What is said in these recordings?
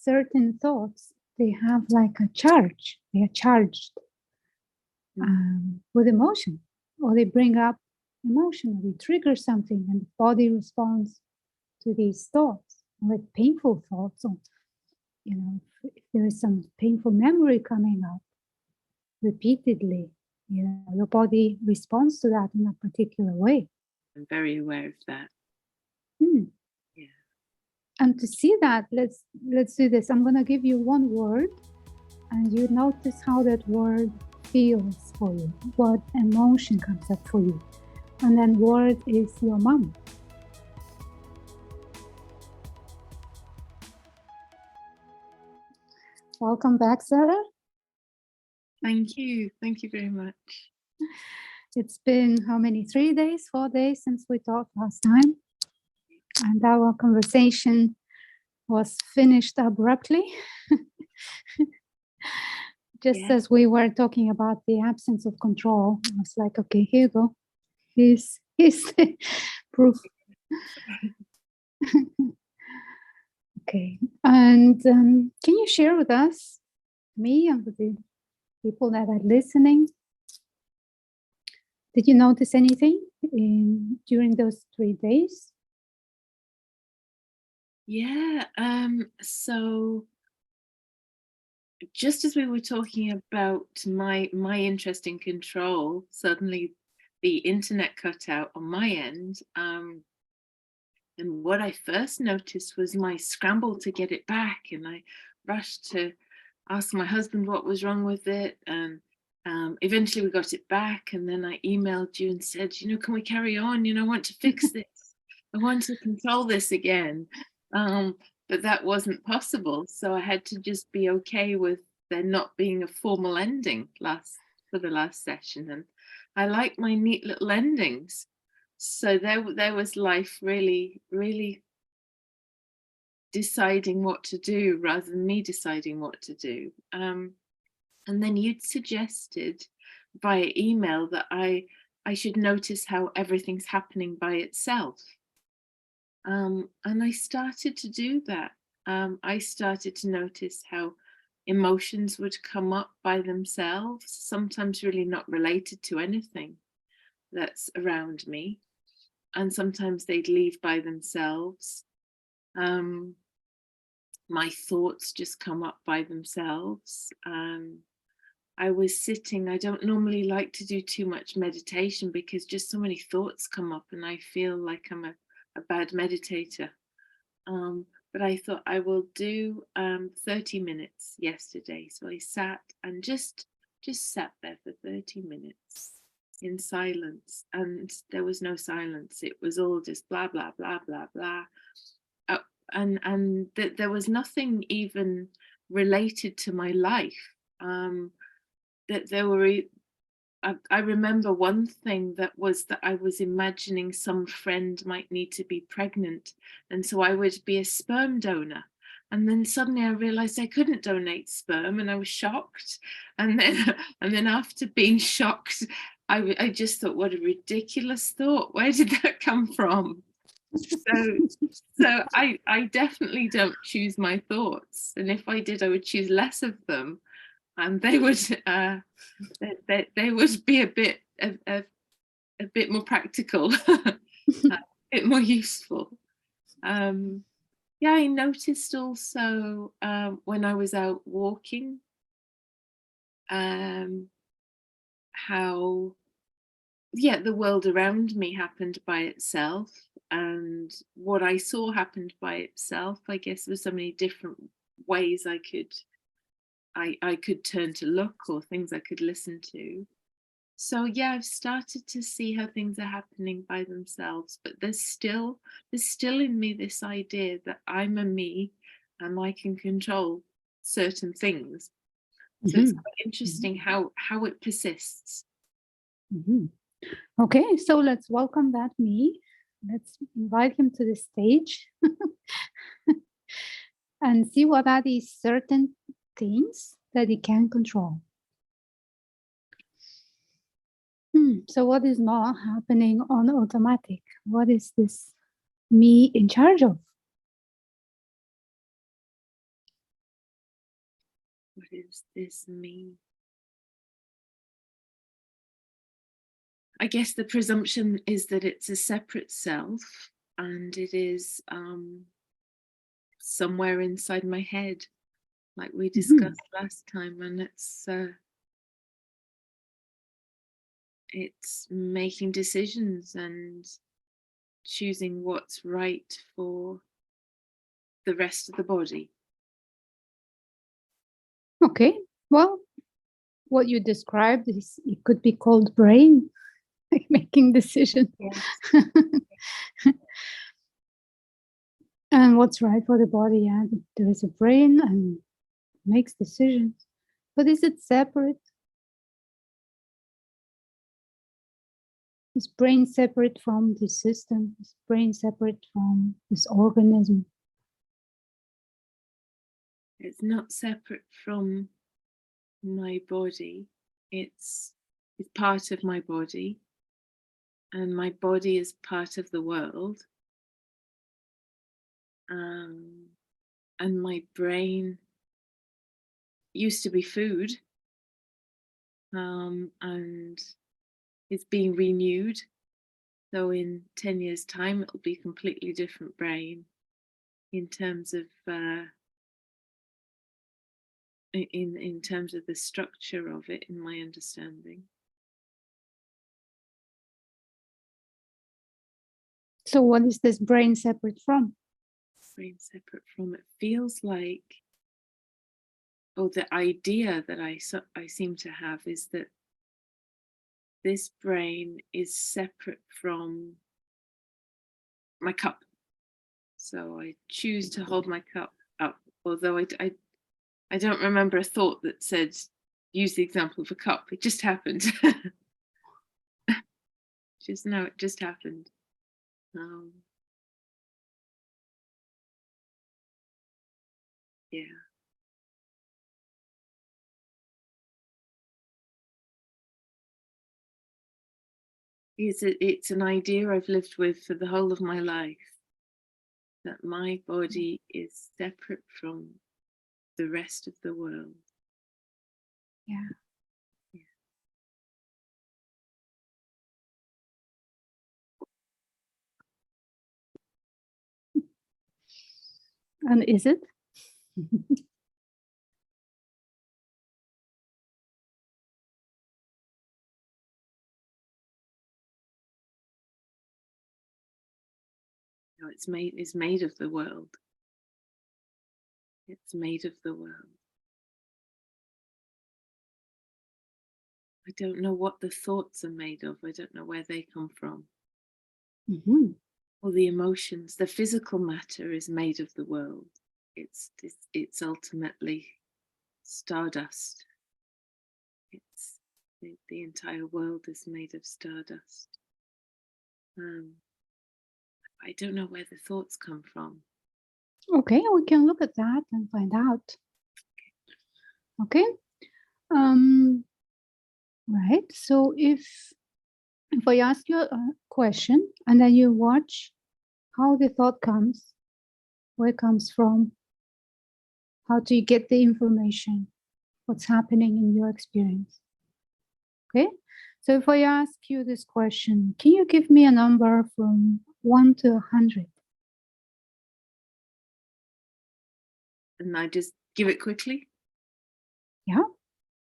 certain thoughts, they have like a charge. They are charged with emotion, or they bring up emotion, or they trigger something, and the body responds to these thoughts, like painful thoughts, or if there is some painful memory coming up repeatedly, your body responds to that in a particular way. I'm very aware of that. Yeah. And to see that, let's do this. I'm going to give you one word, and you notice how that word feels for you, what emotion comes up for you. And then word is your mom. Welcome back, Sarah. Thank you. Thank you very much. It's been how many? 3 days, 4 days since we talked last time. And our conversation was finished abruptly. Just as we were talking about the absence of control. I was like, okay, here you go. Here's the proof. Okay. And can you share with us, me and with the people that are listening, did you notice anything during those 3 days? Yeah. So just as we were talking about my interest in control, suddenly the internet cut out on my end. And what I first noticed was my scramble to get it back. And I rushed to ask my husband what was wrong with it. And eventually we got it back. And then I emailed you and said, can we carry on? I want to fix this. I want to control this again. But that wasn't possible. So I had to just be okay with there not being a formal ending for the last session. And I like my neat little endings. So there was life really, really deciding what to do rather than me deciding what to do. And then you'd suggested via email that I should notice how everything's happening by itself. And I started to do that. I started to notice how emotions would come up by themselves, sometimes really not related to anything that's around me. And sometimes they'd leave by themselves. My thoughts just come up by themselves. I was sitting, I don't normally like to do too much meditation because just so many thoughts come up and I feel like I'm a bad meditator. But I thought I will do 30 minutes yesterday. So I sat and just sat there for 30 minutes in silence, and there was no silence. It was all just blah, blah, blah, blah, blah. And there was nothing even related to my life. That there were, I remember one thing that was that I was imagining some friend might need to be pregnant, and so I would be a sperm donor. And then suddenly I realized I couldn't donate sperm, and I was shocked. And then after being shocked, I just thought, what a ridiculous thought. Where did that come from? So I definitely don't choose my thoughts. And if I did, I would choose less of them. And they would they would be a bit more practical, a bit more useful. I noticed also when I was out walking how the world around me happened by itself, and what I saw happened by itself. I guess there were so many different ways I could turn to look, or things I could listen to. So I've started to see how things are happening by themselves, but there's still in me this idea that I'm a me and I can control certain things. So it's quite interesting how it persists. Okay, so let's welcome that me. Let's invite him to the stage and see what are these certain things that he can control. So what is not happening on automatic? What is this me in charge of? What does this mean? I guess the presumption is that it's a separate self, and it is somewhere inside my head, like we discussed last time, and it's making decisions and choosing what's right for the rest of the body. Okay, well, what you described is, it could be called brain, like making decisions. Yes. And what's right for the body, yeah, there is a brain and makes decisions. But is it separate? Is brain separate from this system? Is brain separate from this organism? It's not separate from my body. It's part of my body, and my body is part of the world. And my brain used to be food, and it's being renewed. So in 10 years' time, it'll be a completely different brain in terms of in terms of the structure of it, in my understanding. So what is this brain separate from? Brain separate from, it feels like, or the idea that I seem to have is that this brain is separate from my cup. So I choose to hold my cup up, although I don't remember a thought that said, use the example of a cup. It just happened. It just happened. Yeah. It's an idea I've lived with for the whole of my life, that my body is separate from the rest of the world. Yeah. And is it? No, it's made of the world. It's made of the world. I don't know what the thoughts are made of. I don't know where they come from. Or the emotions. The physical matter is made of the world. It's ultimately stardust. It's the entire world is made of stardust. I don't know where the thoughts come from. Okay, we can look at that and find out. Okay. Right. So if I ask you a question and then you watch how the thought comes, where it comes from, how do you get the information, what's happening in your experience. Okay. So if I ask you this question, can you give me a number from 1 to 100? And I just give it quickly. Yeah.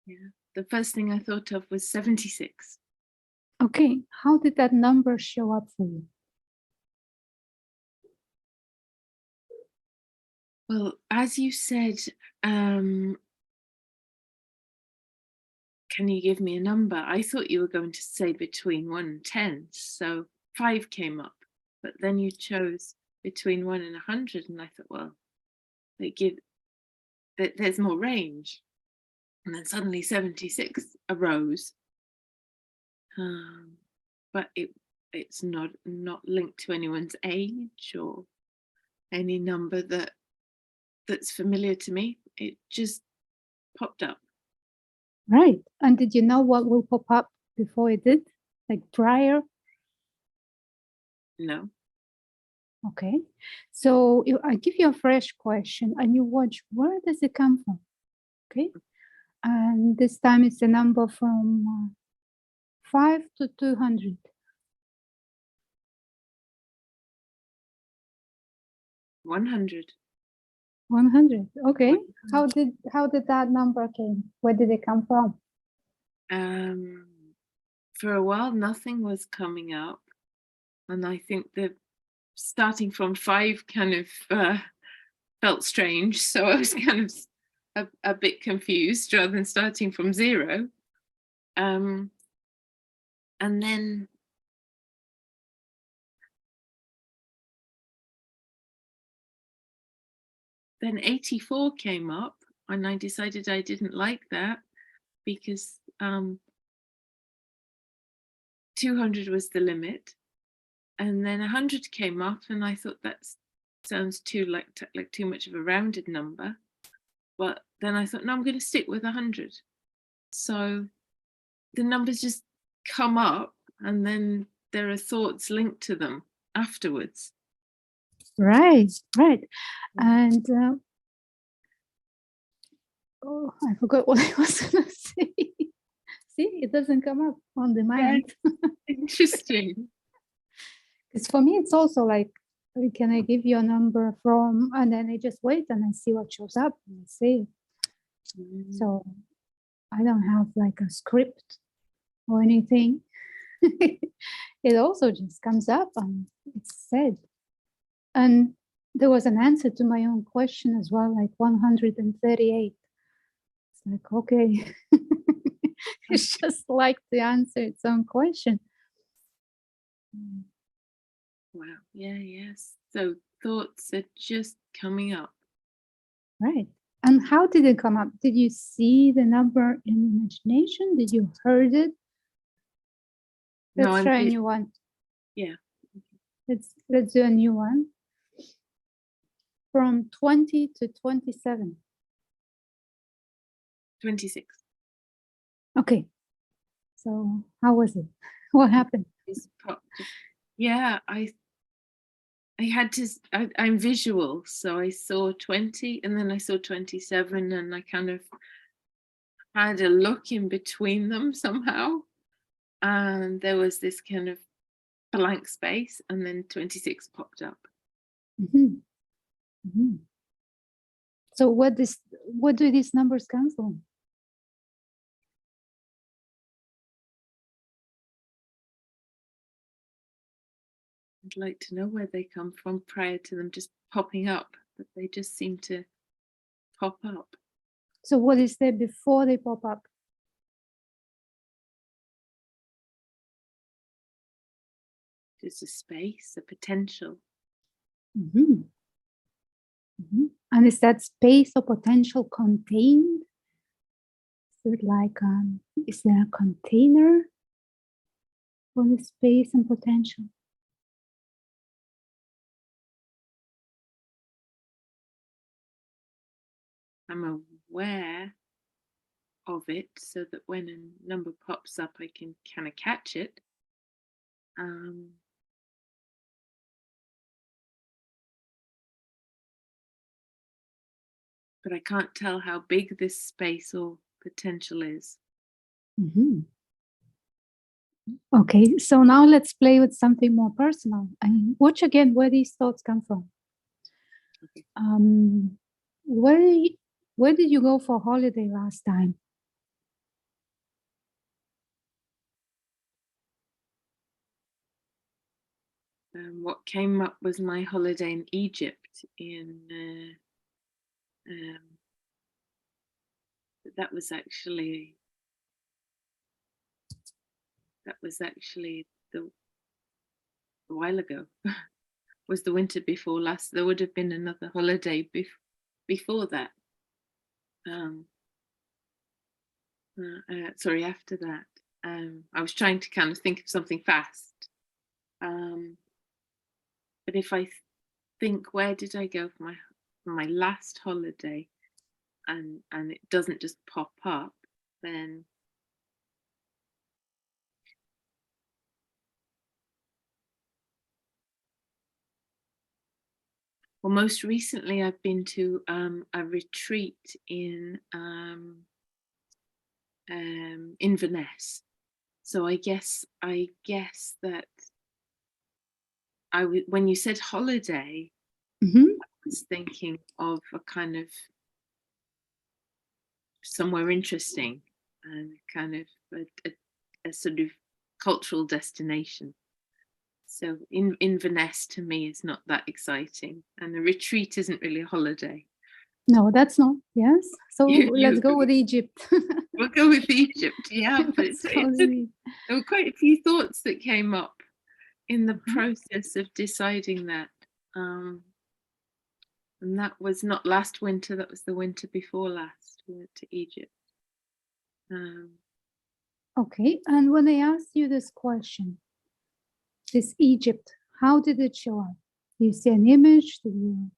Yeah. The first thing I thought of was 76. Okay. How did that number show up for you? Well, as you said, can you give me a number? I thought you were going to say between 1 and 10. So 5 came up, but then you chose between 1 and 100. And I thought, well, there's more range. And then suddenly 76 arose. But it's not linked to anyone's age or any number that's familiar to me. It just popped up. Right. And did you know what will pop up before it did? Like prior? No. Okay. So I give you a fresh question and you watch, where does it come from? Okay. And this time it's a number from 5 to 200. 100. 100. Okay. How did that number came? Where did it come from? For a while, nothing was coming up. And I think that starting from 5 kind of felt strange. So I was kind of a bit confused rather than starting from 0. And then then 84 came up, and I decided I didn't like that because 200 was the limit. And then 100 came up, and I thought that sounds too too much of a rounded number. But then I thought, no, I'm going to stick with 100. So the numbers just come up, and then there are thoughts linked to them afterwards. Right, right. And oh, I forgot what I was going to say. See, it doesn't come up on the mind. Interesting. Because for me, it's also like, can I give you a number from, and then I just wait and I see what shows up and I say. So I don't have like a script or anything. It also just comes up and it's said. And there was an answer to my own question as well, like 138. It's like, okay, it's just like to answer its own question. Wow. Yeah, yes. So thoughts are just coming up. Right. And how did it come up? Did you see the number in imagination? Did you heard it? Let's try a new one. Yeah. Let's do a new one. From 20 to 27. 26. Okay. So how was it? What happened? Yeah, I had to, I'm visual, so I saw 20 and then I saw 27, and I kind of had a look in between them somehow. And there was this kind of blank space, and then 26 popped up. Mm-hmm. Mm-hmm. So what do these numbers come from? I'd like to know where they come from prior to them just popping up, but they just seem to pop up. So what is there before they pop up? There's a space, a potential. Mm-hmm. Mm-hmm. And is that space or potential contained? Is it like, is there a container for the space and potential? I'm aware of it so that when a number pops up, I can kind of catch it. But I can't tell how big this space or potential is. Mm-hmm. Okay, so now let's play with something more personal. I mean, watch again where these thoughts come from. Okay. Where did you go for holiday last time? What came up was my holiday in Egypt that was actually a while ago. Was the winter before last. There would have been another holiday before that. Sorry, after that. I was trying to kind of think of something fast. But if I think, where did I go for my last holiday, and it doesn't just pop up, then Well, most recently I've been to a retreat in Inverness. So I guess that when you said holiday, Mhm. I was thinking of a kind of somewhere interesting and kind of a sort of cultural destination. So Inverness to me is not that exciting, and a retreat isn't really a holiday. No, that's not. Yes. So let's You go with Egypt. we'll go with Egypt, yeah. But Let's go with Egypt. there were quite a few thoughts that came up in the Mhm. process of deciding that. And that was not last winter, that was the winter before last. We went to Egypt. Okay. And when I asked you this question, this Egypt, how did it show up? Do you see an image? Do you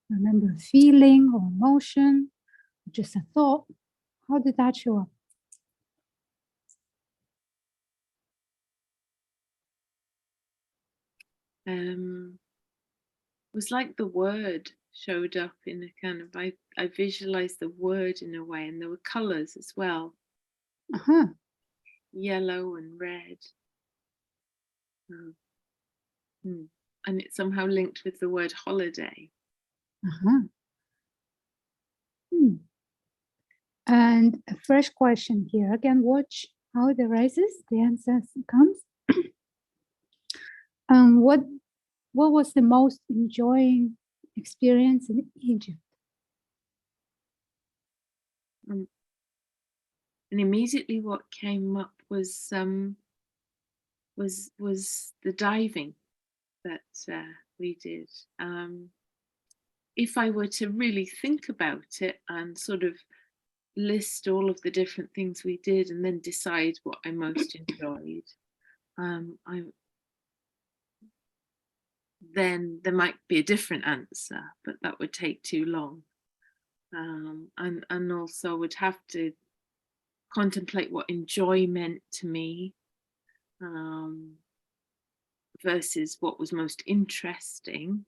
remember a feeling or emotion? Just a thought? How did that show up? It was like the word showed up in a kind of, I visualized the word in a way, and there were colors as well, Uh-huh. yellow and red. And it's somehow linked with the word holiday. Uh-huh. Hmm. And a fresh question here. Again, watch how it arises. The answer comes. What was the most enjoying experience in Egypt? And immediately what came up was the diving that we did. If I were to really think about it and sort of list all of the different things we did and then decide what I most enjoyed, then there might be a different answer, but that would take too long. And also would have to contemplate what enjoy meant to me, versus what was most interesting,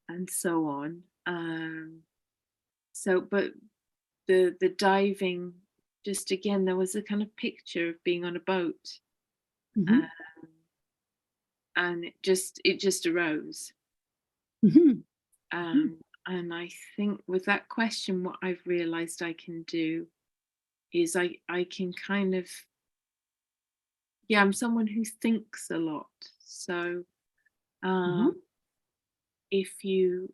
and so on. But the diving, just again, there was a kind of picture of being on a boat, Mm-hmm. and it just arose. Mm-hmm. And I think with that question, what I've realized I can do is I can kind of, yeah, I'm someone who thinks a lot. So Uh-huh. if you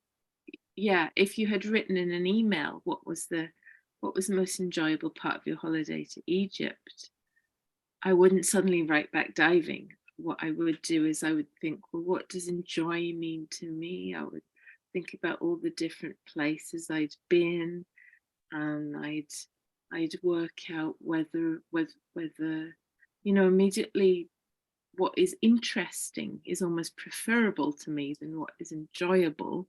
had written in an email what was the most enjoyable part of your holiday to Egypt, I wouldn't suddenly write back diving. What I would do is I would think, well, what does enjoy mean to me? I would think about all the different places I'd been, and I'd work out whether immediately what is interesting is almost preferable to me than what is enjoyable.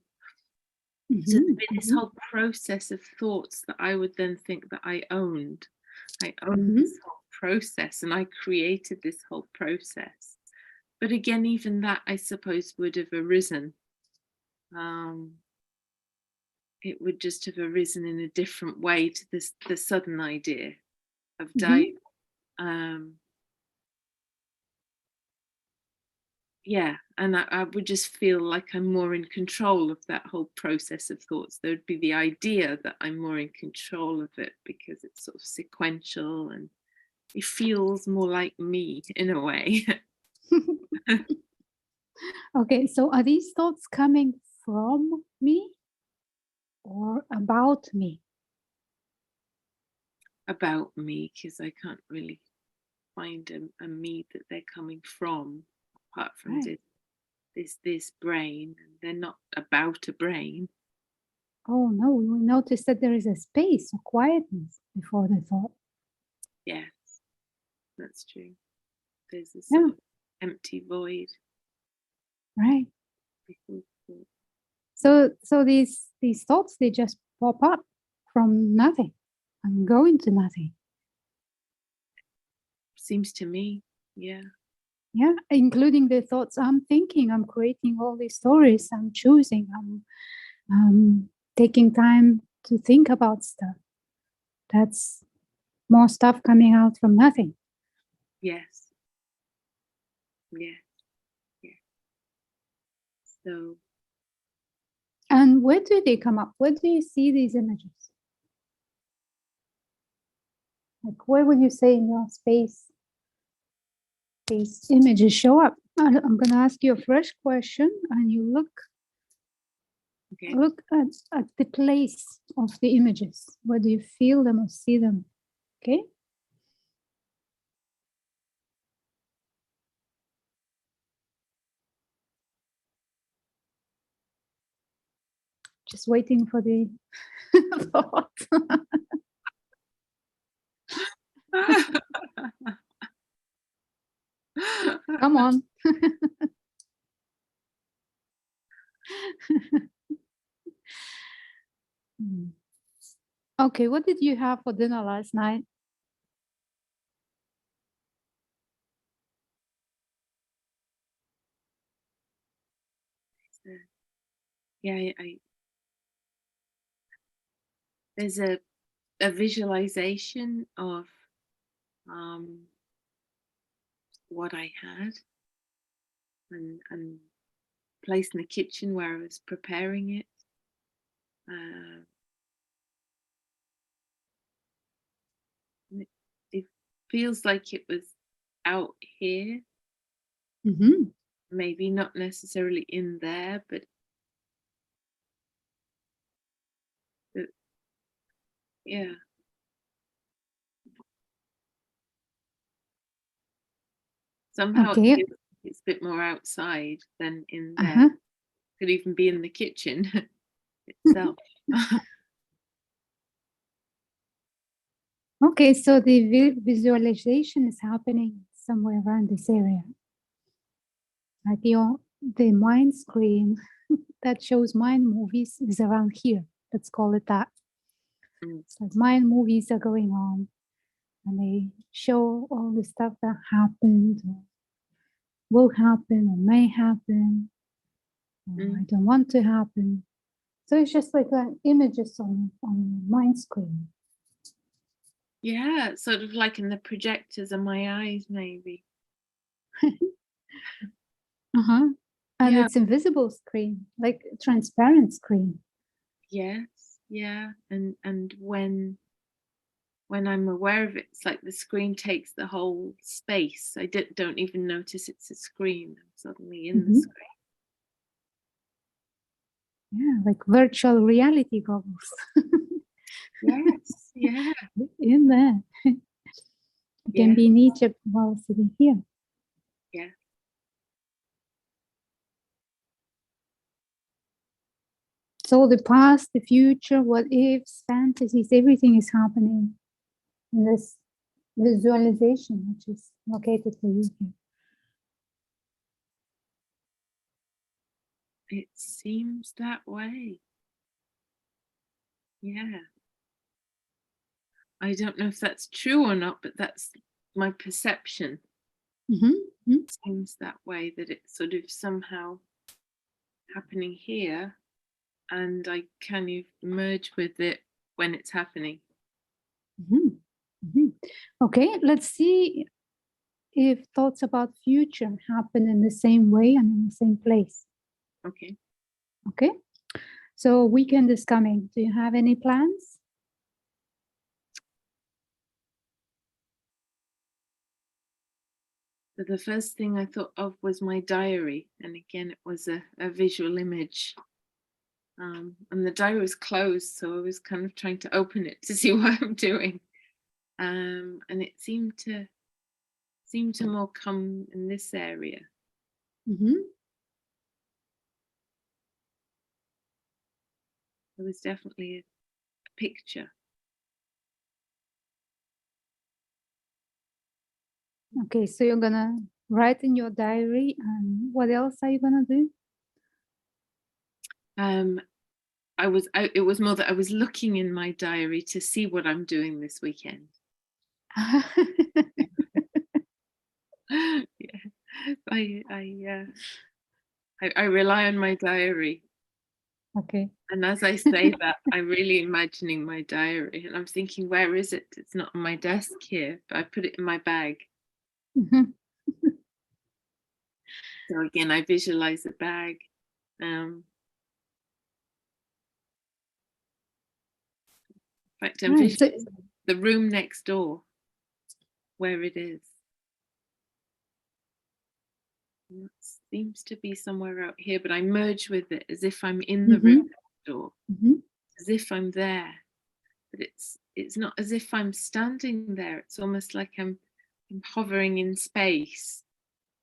So there'd be this Mm-hmm. whole process of thoughts that I would then think that I owned. I owned Mm-hmm. this whole process, and I created this whole process. But again, even that, I suppose, would have arisen. It would just have arisen in a different way to the sudden idea of Mm-hmm. diving. Yeah, and I would just feel like I'm more in control of that whole process of thoughts. There would be the idea that I'm more in control of it because it's sort of sequential and it feels more like me in a way. Okay, so are these thoughts coming from me or about me? About me, because I can't really find a me that they're coming from, apart from Right. this brain. And they're not about a brain. Oh no, we notice that there is a space or quietness before the thought. Yes, that's true. There's a Yeah, sort of empty void right. before thought. So these thoughts, they just pop up from nothing and go into nothing. Seems to me, yeah. Yeah, including the thoughts I'm thinking, I'm creating all these stories, I'm choosing, I'm taking time to think about stuff. That's more stuff coming out from nothing. Yes. Yeah. Yeah. So. And where do they come up? Where do you see these images? Like, where would you say in your space these images show up? I'm going to ask you a fresh question, and you look at the place of the images. Where do you feel them or see them? Okay. Just waiting for the thought. Come on. Okay, what did you have for dinner last night? Yeah, there's a visualization of what I had, and place in the kitchen where I was preparing it. It feels like it was out here, maybe not necessarily in there, but yeah. Somehow Okay. it's a bit more outside than in there. Could even be in the kitchen itself. Okay, so the visualization is happening somewhere around this area. Like the mind screen that shows mind movies is around here. Let's call it that. It's like mind movies are going on, and they show all the stuff that happened, or will happen, or may happen, or I don't want to happen. So it's just like images on the mind screen. Yeah, sort of like in the projectors of my eyes, maybe. And it's invisible screen, like a transparent screen. Yes, yeah. And when I'm aware of it, it's like the screen takes the whole space. I don't even notice it's a screen. I'm suddenly in the screen. Yeah, like virtual reality goggles. Yes, yeah. In there. You can be in Egypt while sitting here. Yeah. So the past, the future, what ifs, fantasies, everything is happening in this visualization, which is located for you here. It seems that way. Yeah. I don't know if that's true or not, but that's my perception. It seems that way, that it's sort of somehow happening here, and I kind of merge with it when it's happening. Okay, let's see if thoughts about future happen in the same way and in the same place. Okay. Okay, so weekend is coming. Do you have any plans? So the first thing I thought of was my diary, and again it was a visual image. And the diary was closed, so I was kind of trying to open it to see what I'm doing. And it seemed to more come in this area. There was definitely a picture. Okay, so you're gonna write in your diary, and what else are you gonna do? It was more that I was looking in my diary to see what I'm doing this weekend. Yeah. I rely on my diary. Okay. And as I say that, I'm really imagining my diary, and I'm thinking, where is it? It's not on my desk here, but I put it in my bag. Mhm. So again, I visualize a bag. In fact, I'm Right. So, visualizing the room next door, where it is. And it seems to be somewhere out here, but I merge with it as if I'm in the room next door, mhm. as if I'm there. But it's not as if I'm standing there. It's almost like I'm hovering in space,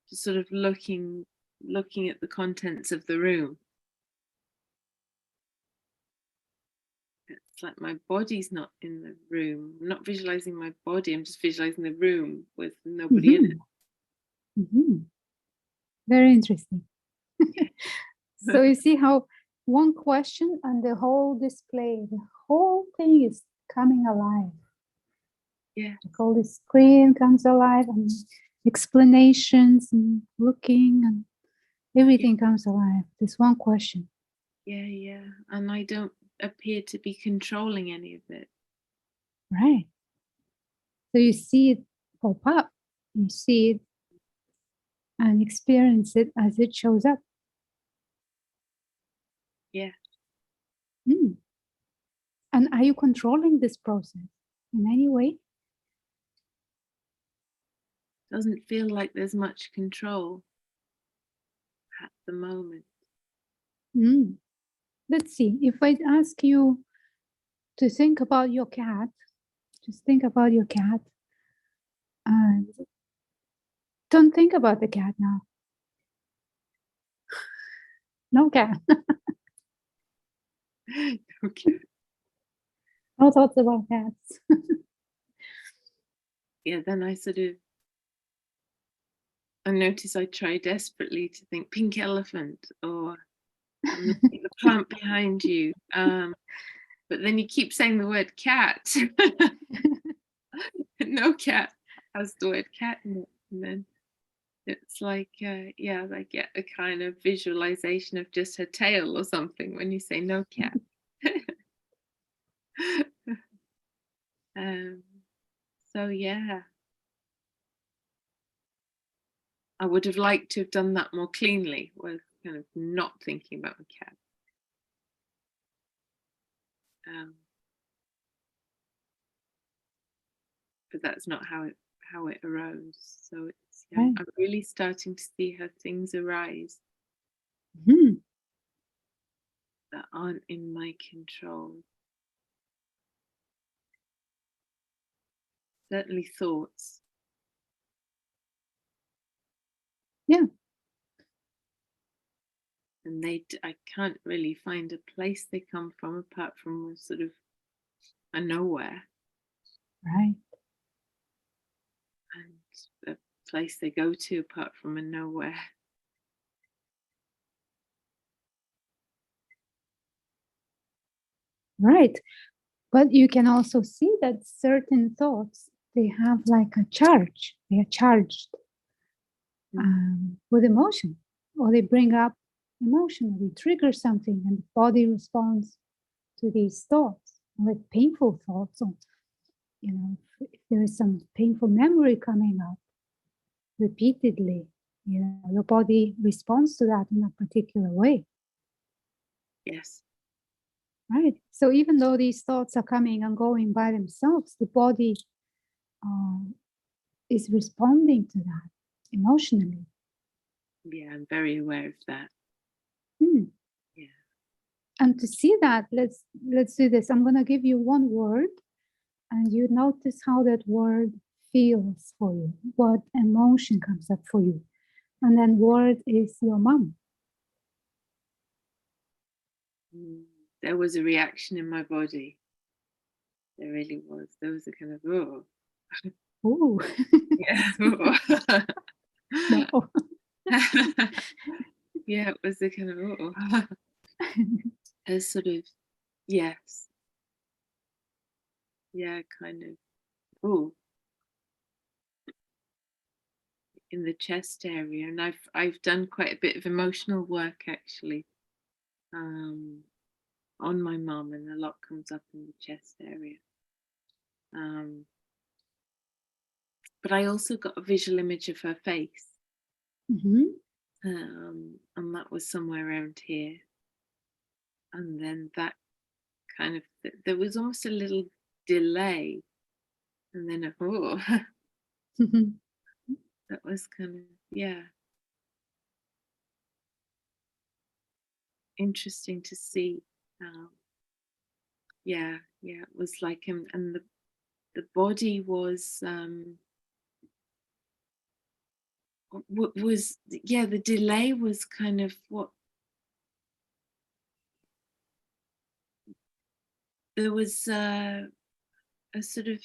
just sort of looking at the contents of the room. It's like my body's not in the room. I'm not visualizing my body. I'm just visualizing the room with nobody in it. Mhm. Very interesting. So you see how one question and the whole display, the whole thing is coming alive. Yeah, The whole screen comes alive, and explanations and looking and everything comes alive. This one question. yeah. And I don't appear to be controlling any of it. Right. So you see it pop up, you see it and experience it as it shows up. Yeah, Mm. And are you controlling this process in any way? doesn't feel like there's much control at the moment. Mm. Let's see. If I ask you to think about your cat, just think about your cat and don't think about the cat now. No cat. Okay. No thoughts about cats. Yeah, then I notice I try desperately to think pink elephant or I'm looking at the plant behind you. But then you keep saying the word cat. No cat has the word cat in it. And then it's like, yeah, I get a kind of visualization of just her tail or something when you say no cat. um, so, yeah, I would have liked to have done that more cleanly, with kind of not thinking about the cat. But that's not how it arose. So it's Right. I'm really starting to see how things arise Mhm. that aren't in my control. Certainly thoughts. Yeah. And I can't really find a place they come from apart from a sort of a nowhere, Right. and a place they go to apart from a nowhere. Right. But you can also see that certain thoughts, they have like a charge. They are charged with emotion, or they bring up emotion, or they trigger something, and the body responds to these thoughts, like painful thoughts. Or, if there is some painful memory coming up repeatedly, your body responds to that in a particular way. Yes. Right. So even though these thoughts are coming and going by themselves, the body uh, is responding to that emotionally. Yeah, I'm very aware of that. Hmm. Yeah. And to see that, let's do this. I'm going to give you one word, and you notice how that word feels for you, what emotion comes up for you. And then word is your mom. There was a reaction in my body. There really was. There was a kind of, oh. Ooh. Yeah. No. Yeah, it was a kind of, oh. A sort of, yes. Yeah, kind of, oh. in the chest area, and I've done quite a bit of emotional work actually on my mum, and a lot comes up in the chest area. But I also got a visual image of her face, and that was somewhere around here. And then that kind of, there was almost a little delay, and then that was kind of, yeah, interesting to see. Yeah, it was like, and the body was the delay was kind of what there was a sort of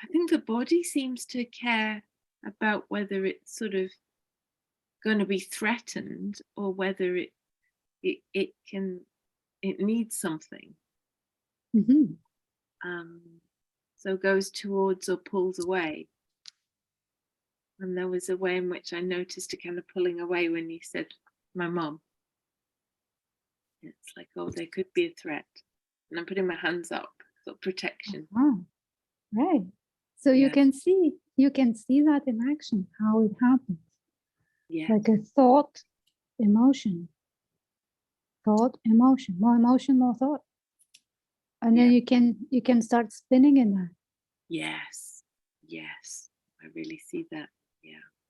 I think the body seems to care about whether it's sort of going to be threatened or whether it needs something. So goes towards or pulls away. And there was a way in which I noticed a kind of pulling away when you said my mum. It's like, oh, there could be a threat. And I'm putting my hands up, sort of protection. Right. So you can see that in action, how it happens. Yeah. Like a thought, emotion, more emotion, more thought. And then you can start spinning in that. Yes. I really see that.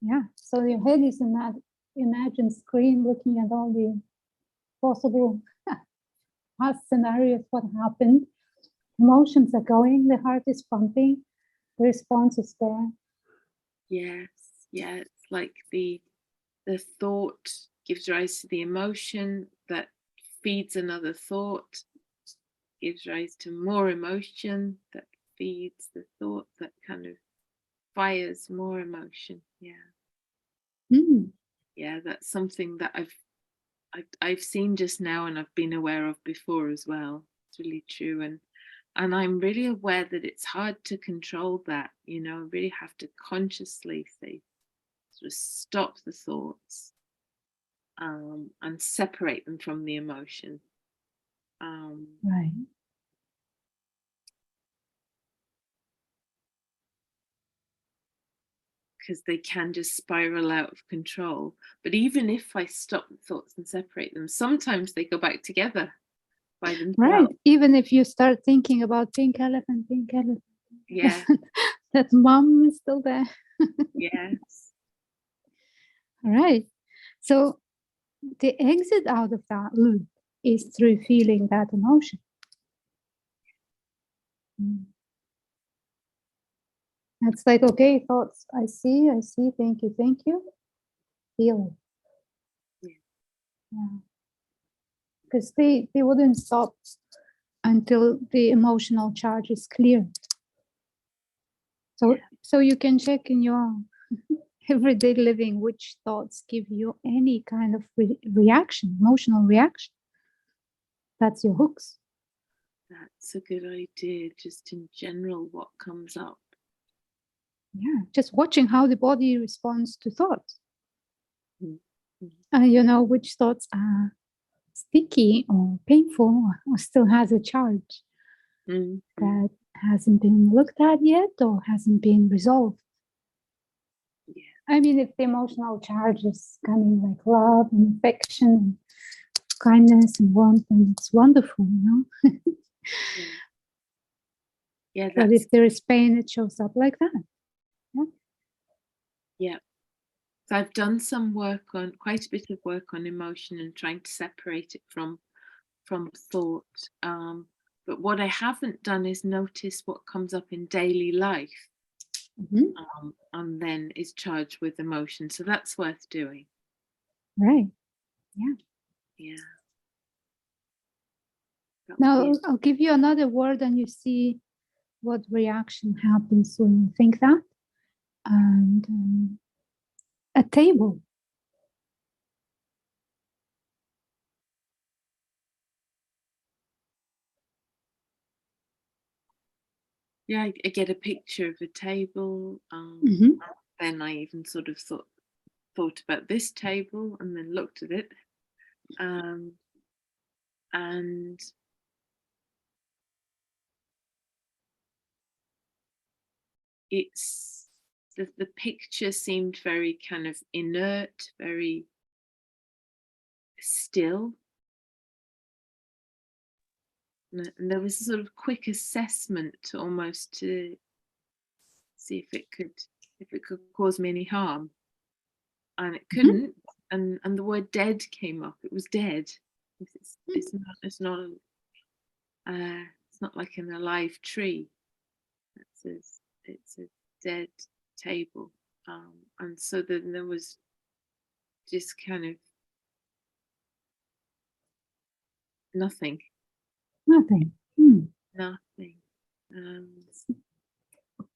Yeah. So your head is in that imagined screen looking at all the possible past scenarios, what happened. Emotions are going, the heart is pumping, the response is there. Yes. It's like the thought gives rise to the emotion that feeds another thought, gives rise to more emotion that feeds the thought that kind of fires more emotion. Yeah, that's something that I've seen just now, and I've been aware of before as well. It's really true, and I'm really aware that it's hard to control that. I really have to consciously say, sort of stop the thoughts and separate them from the emotion. Right. Because they can just spiral out of control. But even if I stop the thoughts and separate them, sometimes they go back together by themselves. Right. Even if you start thinking about pink elephant. Yeah. That mom is still there. Yes. All right. So the exit out of that loop is through feeling that emotion. It's like, okay, thoughts, I see, thank you. Feel it. Yeah. Because they wouldn't stop until the emotional charge is cleared. So you can check in your everyday living which thoughts give you any kind of reaction, emotional reaction. That's your hooks. That's a good idea, just in general, what comes up. Yeah, just watching how the body responds to thoughts. Which thoughts are sticky or painful or still has a charge that hasn't been looked at yet or hasn't been resolved. I mean, if the emotional charge is coming like love and affection and kindness and warmth, then it's wonderful, But if there is pain, it shows up like that. Yeah. So I've done some work on, quite a bit of work on emotion and trying to separate it from thought. But what I haven't done is notice what comes up in daily life, and then is charged with emotion. So that's worth doing. Right. Yeah. Now I'll give you another word, and you see what reaction happens when you think that. And a table. Yeah, I get a picture of a table. Mhm. Then I even sort of thought about this table and then looked at it. And it's the picture seemed very kind of inert, very still. And there was a sort of quick assessment almost to see if it could cause me any harm. And it Mhm. couldn't. And the word dead came up. It was dead. It's not like an alive tree. It's a dead table. And so then there was just kind of nothing. Nothing. Nothing.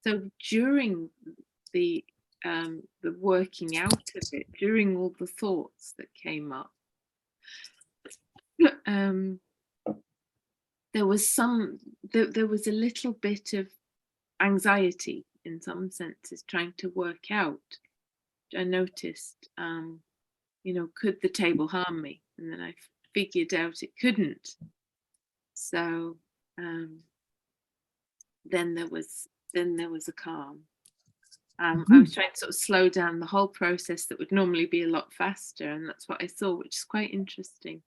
So during the working out of it, during all the thoughts that came up, there was a little bit of anxiety in some senses, trying to work out. I noticed, could the table harm me? And then I figured out it couldn't. So then there was a calm. I was trying to sort of slow down the whole process that would normally be a lot faster, and that's what I saw, which is quite interesting,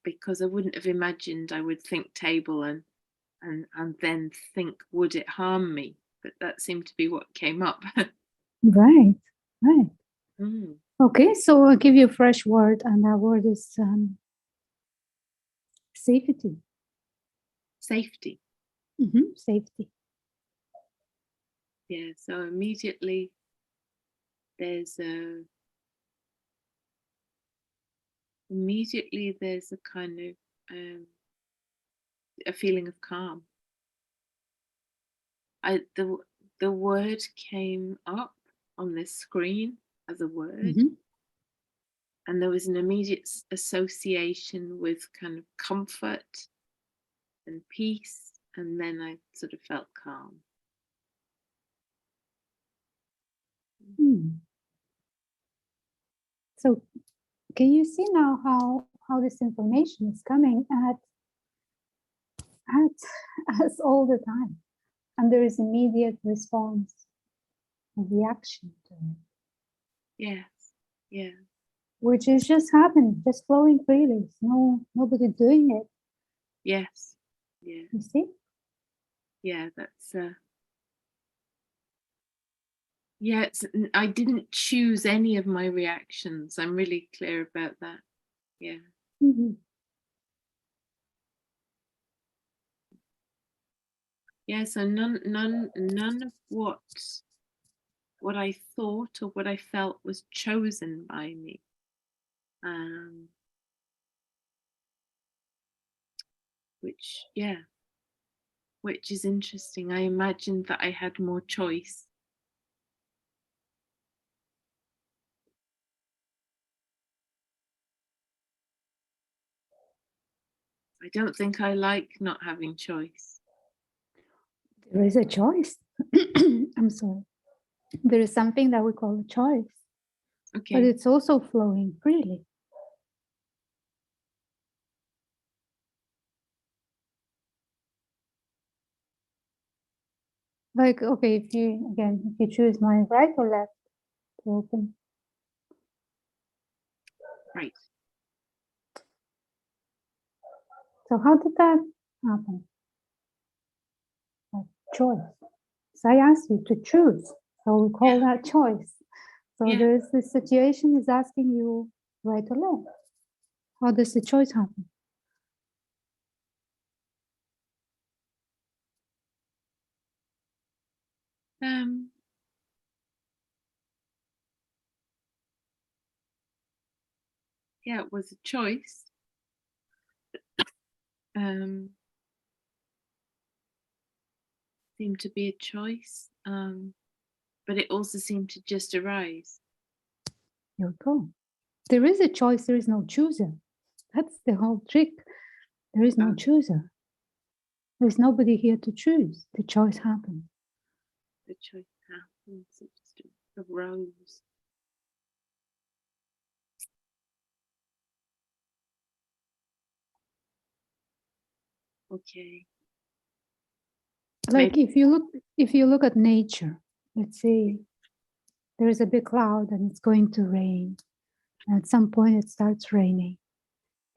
because I wouldn't have imagined I would think table and then think, would it harm me? But that seemed to be what came up. Right. Right. Mm. Okay, so I'll give you a fresh word, and that word is safety. Safety. Safety. Yeah. So immediately there's a kind of a feeling of calm. The word came up on this screen as a word, and there was an immediate association with kind of comfort and peace, and then I sort of felt calm. So can you see now how this information is coming at us all the time, and there is immediate response and reaction to it? Yes. Yeah. Which is just happening, just flowing freely. It's nobody doing it. Yes. Yeah. You see? Yeah, that's yeah, I didn't choose any of my reactions. I'm really clear about that. Yeah. Yeah, so none of what I thought or what I felt was chosen by me. Which is interesting. I imagined that I had more choice. I don't think I like not having choice. There is a choice. I'm sorry. There is something that we call a choice. Okay. But it's also flowing freely. Like, okay, if you choose my right or left to open. Right. So how did that happen? That choice. So I asked you to choose. So we call that choice. So there's this situation is asking you right or left. How does the choice happen? Yeah, it was a choice. Seemed to be a choice, but it also seemed to just arise. Here we go. There is a choice, there is no chooser. That's the whole trick. There is no chooser. There's nobody here to choose. The choice happens. The choice happens. It just arose. Okay. Like if you look at nature, let's say there is a big cloud and it's going to rain. And at some point it starts raining.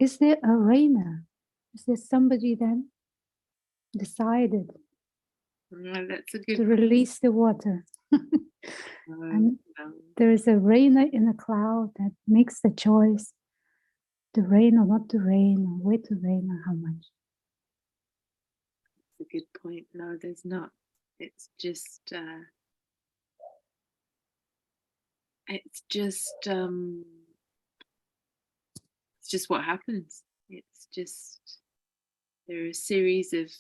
Is there a rainer? Is there somebody that decided That's a good to release the water? And no. there is a rainer in a cloud that makes the choice to rain or not to rain, or where to rain or how much. That's a good point. No, there's not. It's just it's just what happens. It's just there are a series of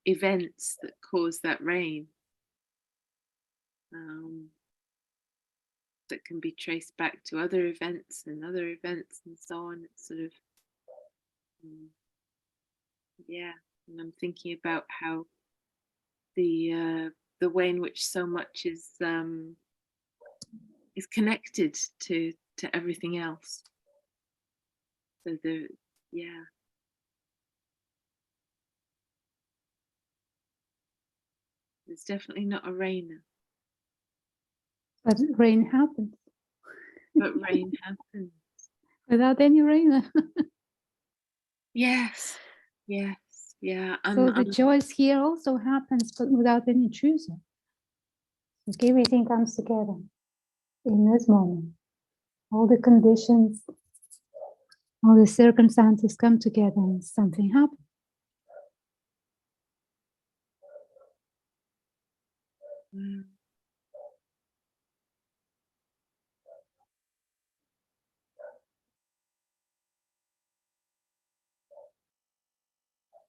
events that cause that rain, that can be traced back to other events and so on. It's sort of yeah. And I'm thinking about how the way in which so much is connected to everything else. So there's definitely not a rainer. But rain happens. But rain happens. Without any rainer. Yes. Yeah. So the choice here also happens, but without any chooser. Like everything comes together in this moment. All the conditions, all the circumstances come together and something happens.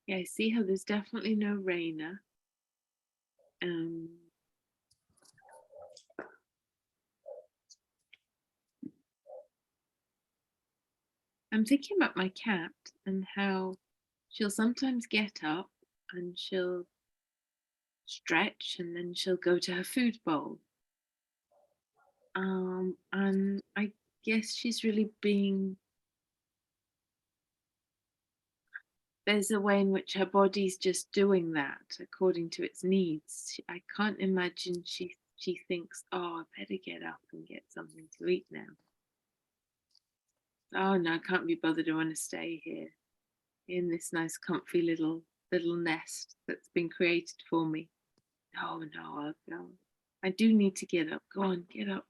Yeah, I see how there's definitely no rainer. I'm thinking about my cat and how she'll sometimes get up and she'll stretch and then she'll go to her food bowl. And I guess she's really there's a way in which her body's just doing that according to its needs. I can't imagine she thinks, oh, I better get up and get something to eat now. Oh no, I can't be bothered. I want to stay here in this nice comfy little nest that's been created for me. Oh no, I'll go. I do need to get up. Go on, get up.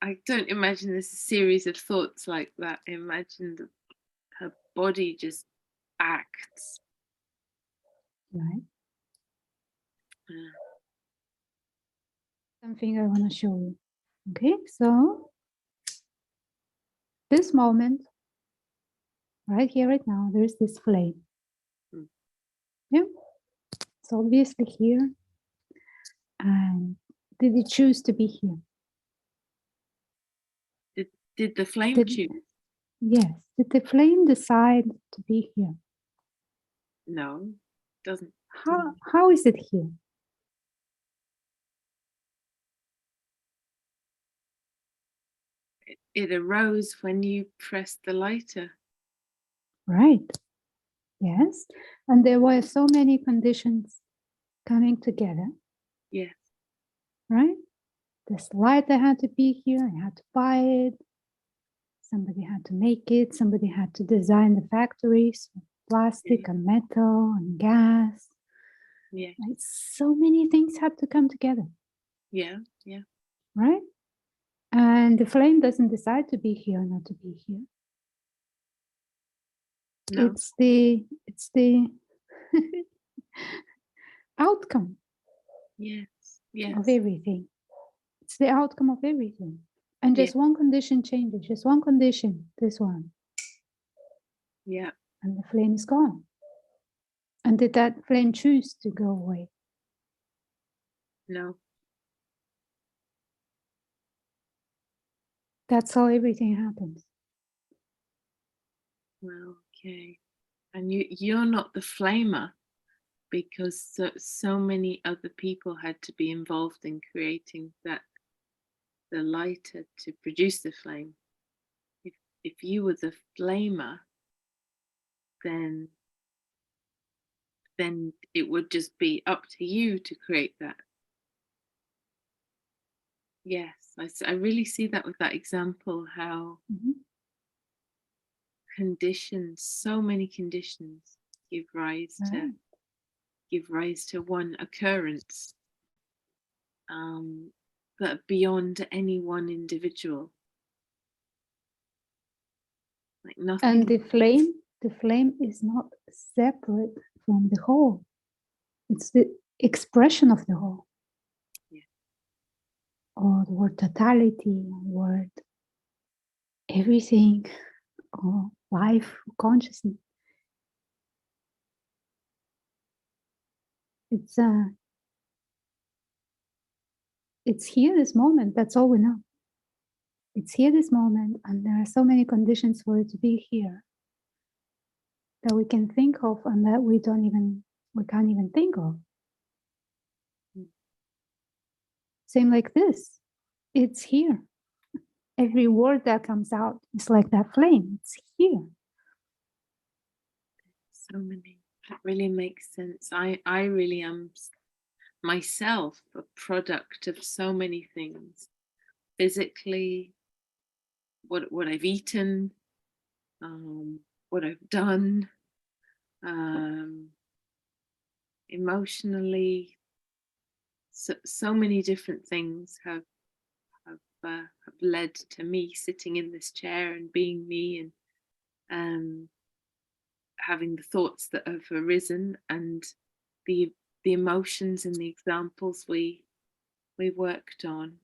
I don't imagine there's a series of thoughts like that. I imagine that her body just acts. Right. Something I want to show you. Okay, so this moment, right here, right now, there's this flame. Yeah, it's obviously here. And did it choose to be here? Did the flame choose? Yes. Did the flame decide to be here? No, doesn't. How is it here? It arose when you pressed the lighter. Right. Yes. And there were so many conditions coming together. Yes. Right? This lighter had to be here. I had to buy it. Somebody had to make it. Somebody had to design the factories, plastic and metal and gas. Yeah. Right? So many things had to come together. Yeah. Right? And the flame doesn't decide to be here or not to be here. No. It's the outcome. Yes. Of everything. It's the outcome of everything. And just one condition changes, just one condition, this one. Yeah. And the flame is gone. And did that flame choose to go away? No. That's how everything happens. Well, okay. And you're not the flamer, because so many other people had to be involved in creating the lighter to produce the flame. If you were the flamer, then it would just be up to you to create that. Yes, I really see that with that example, how conditions, so many conditions, give rise to one occurrence, that are beyond any one individual. Like nothing. And the flame is not separate from the whole. It's the expression of the whole. Yeah. Or the word totality, word everything, or life, consciousness. It's here this moment. That's all we know. It's here this moment, and there are so many conditions for it to be here that we can think of, and that we can't even think of. Same like this. It's here. Every word that comes out is like that flame. It's here. So many. That really makes sense. I really am myself a product of so many things. Physically, what I've eaten, what I've done, emotionally. So many different things have led to me sitting in this chair and being me, and having the thoughts that have arisen, and the emotions and the examples we worked on.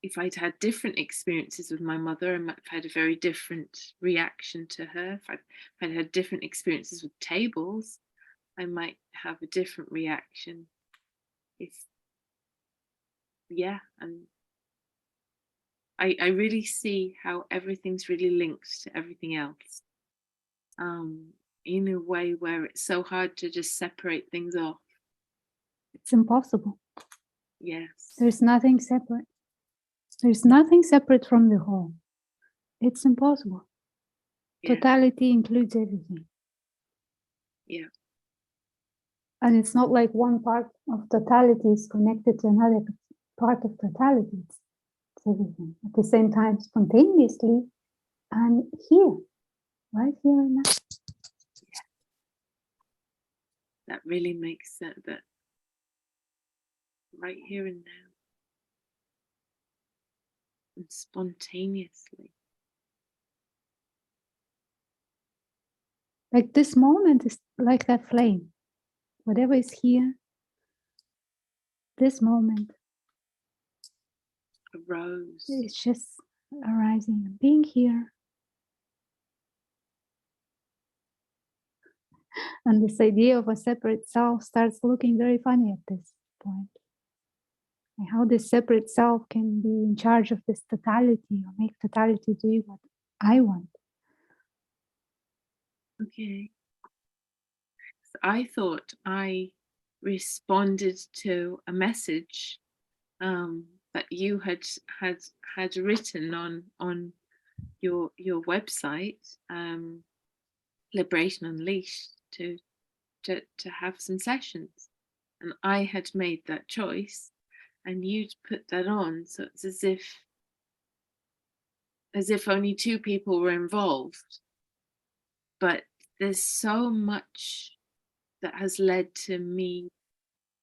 If I'd had different experiences with my mother, I might have had a very different reaction to her. If I'd had different experiences with tables, I might have a different reaction. And I really see how everything's really linked to everything else, in a way where it's so hard to just separate things off. It's impossible. Yes. There's nothing separate. There's nothing separate from the whole. It's impossible. Yeah. Totality includes everything. Yeah. And it's not like one part of totality is connected to another part of totality. It's everything at the same time, spontaneously, and here, right here and now. Yeah. That really makes sense. That right here and now, and spontaneously. Like this moment is like that flame. Whatever is here, this moment Arose. It's just arising and being here. And this idea of a separate self starts looking very funny at this point. And how this separate self can be in charge of this totality, or make totality do what I want. Okay. So I thought I responded to a message, that you had written on your website, Liberation Unleashed, to have some sessions, and I had made that choice, and you'd put that on. So it's as if only two people were involved, but there's so much that has led to me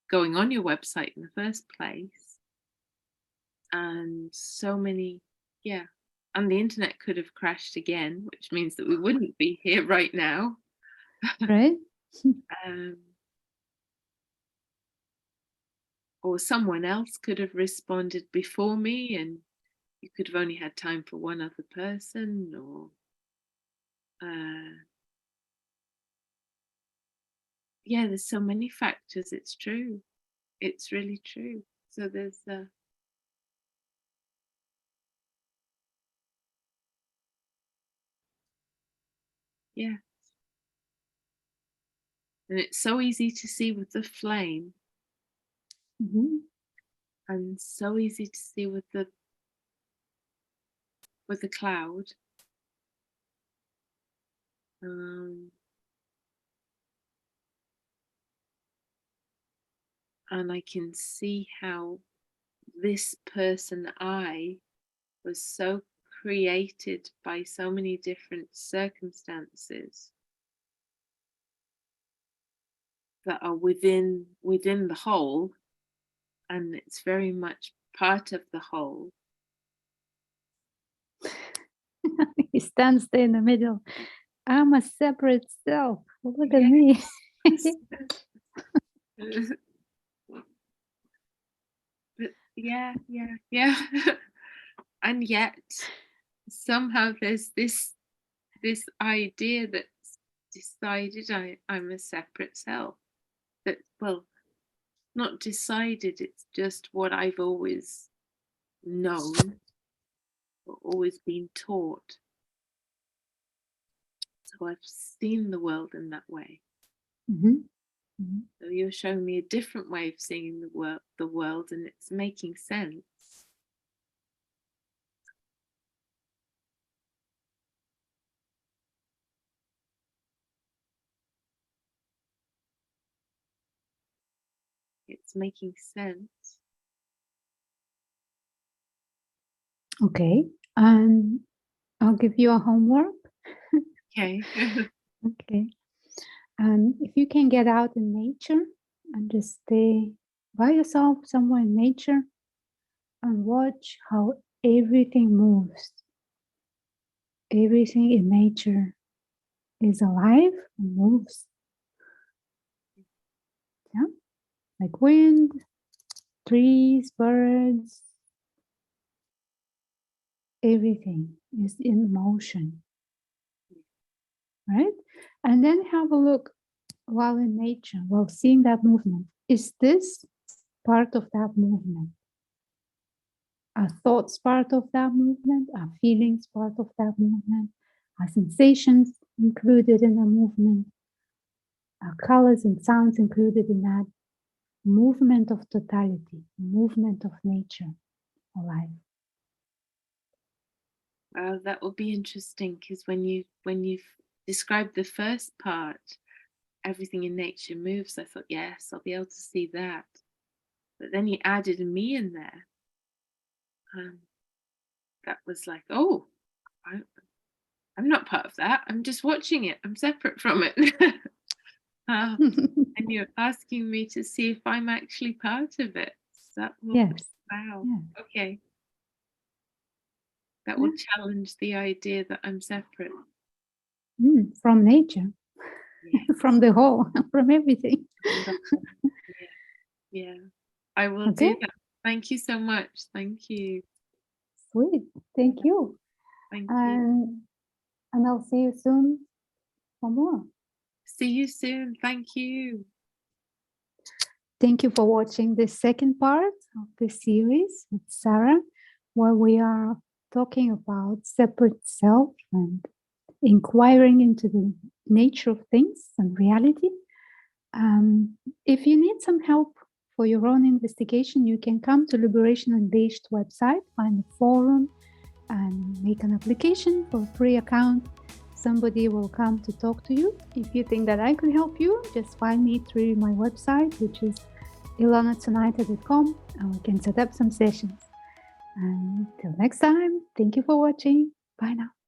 going on your website in the first place, and so many, yeah. And the internet could have crashed again, which means that we wouldn't be here right now. Right? Or someone else could have responded before me, and you could have only had time for one other person, or yeah, there's so many factors. It's true. It's really true. So there's yeah, And it's so easy to see with the flame, Mhm. and so easy to see with the cloud. And I can see how this person I was so created by so many different circumstances that are within the whole, and it's very much part of the whole. He stands there in the middle. I'm a separate self. Look at Yes. me. But yeah. And yet somehow there's this idea that's decided I'm a separate self. That, well, not decided, it's just what I've always known or always been taught. So I've seen the world in that way. Mhm. Mhm. So you're showing me a different way of seeing the world, and it's making sense. It's making sense. Okay. And I'll give you a homework. Okay. Okay. And if you can get out in nature and just stay by yourself somewhere in nature and watch how everything moves. Everything in nature is alive and moves. Yeah. Like wind, trees, birds, everything is in motion. Right? And then have a look while in nature, while seeing that movement. Is this part of that movement? Are thoughts part of that movement? Are feelings part of that movement? Are sensations included in the movement? Are colors and sounds included in that movement of totality, movement of nature alive? That will be interesting, because when you've described the first part, everything in nature moves, I thought, yes, I'll be able to see that. But then you added me in there. That was like, oh, I'm not part of that. I'm just watching it. I'm separate from it. And you're asking me to see if I'm actually part of it. That will, Yes. wow. Yeah. Okay. That Yeah. will challenge the idea that I'm separate. From nature, Yes. from the whole, from everything. Yeah. I will Okay. do that. Thank you so much. Thank you. Sweet. Thank you. Thank you. And I'll see you soon for more. See you soon. Thank you. Thank you for watching the second part of this series with Sarah, where we are talking about separate self and inquiring into the nature of things and reality. If you need some help for your own investigation, you can come to Liberation Unleashed website, find the forum, and make an application for a free account. Somebody will come to talk to you. If you think that I could help you, just find me through my website, which is ilona.ciunaite.com, and we can set up some sessions. And till next time, thank you for watching. Bye now.